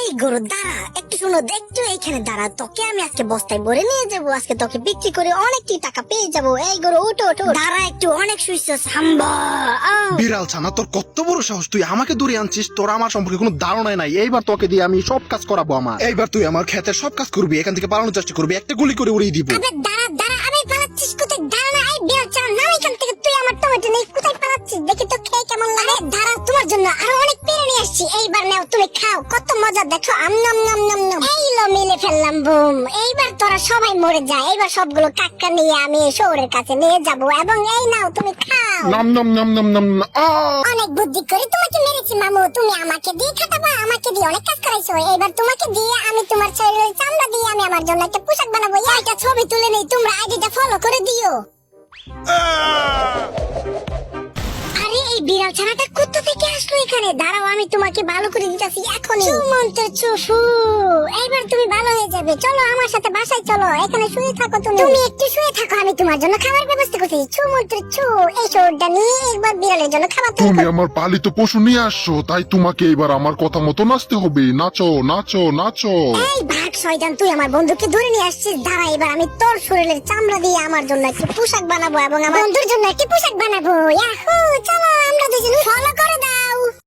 এই গরু দাঁড়া একটু, শুনো একটু এইখানে দাঁড়া, তোকে আমি আজকে বস্তায় ভরে নিয়ে যাবো, আজকে তোকে বিক্রি করে অনেকটি টাকা পেয়ে যাবো। এই গরু ওঠো ওঠো, দাঁড়া একটু, অনেক শুইছস হাম্বা। বিড়াল ছানা, তোর কত বড় সাহস, তুই আমাকে দূরে আনছিস? তোর আমার সম্পর্কে কোনো ধারণাই নাই। এইবার তোকে দিয়ে আমি সব কাজ করাবো। আমার এইবার তুই আমার ক্ষেতের সব কাজ করবি, এখান থেকে পালানোর চেষ্টা করবি, একটা গুলি করে উড়িয়ে দিব। আবে দাঁড়া দাঁড়া, আমি পালাচ্ছিস কোথায়? দাঁড়া না, এই বিড়াল ছানা নাম এখান থেকে, তুই আমার টমেটো নেই, কোথায় পালাচ্ছিস? দেখি তো খেয়ে কেমন লাগে। দাঁড়া, তোমার জন্য আরো অনেক পেরে নিয়ে আসছি, এইবার নাও তুমি খাও, কত মজা দেখো। আম নাম নাম নাম নাম, এই লো মিলে ফেললাম, বুম। এইবার তোরা সবাই মরে যায়, এইবার সবগুলো কাক্কা নিয়ে আমি শহরের কাছে নিয়ে যাব, এবং এই নাও তুমি খাও। নাম নাম নাম নাম নাম নাম। অনেক বুদ্ধি করে তোমাকে মেরেছি মামু, তুমি আমাকে দিয়ে খাটাবা, আমাকে দিয়ে অনেক কাজ করাইছো, এবার তোমাকে দিয়ে আমি তোমার শরীরের চামড়া দিয়ে আমি আমার জন্য একটা পোশাক বানাবো। একটা ছবি তুলে নেই, তোমরা আইডিটা ফলো করে দিও। আরে এই বিড়াল ছানাটা কোথা থেকে আসলো এখানে? দাঁড়াও, আমি তোমাকে ভালো করে দিতেছি এখনই। সুমন্ত চুফু, এইবার তুমি ভালো হয়ে যাবে। চলো আমার সাথে বাসায় চলো, এখানে শুয়ে থাকো তুমি। তুমি একটু শুয়ে থাকো, আমি তোমার জন্য খাবার ব্যবস্থা করতেছি। সুমন্ত চু, এই শহরটা নিয়ে একবার বিড়ালের জন্য খাবার তৈরি তুমি করো। আমার পালিত পশু নিয়ে আসছো, তাই তোমাকে এবার আমার কথা মতো নাচতে হবে। নাচো নাচো নাচো। এই ভাগ শয়তান, তুই আমার বন্ধুকে ধরে নিয়ে আসছিস। দাঁড়া, এবার আমি তোর শরীরের চামড়া দিয়ে আমার জন্য একটি পোশাক বানাবো এবং আমার বন্ধুর জন্য একটি পোশাক বানাবো। ইয়াহু, চলো আমরা দুজন ফলো করে দাও।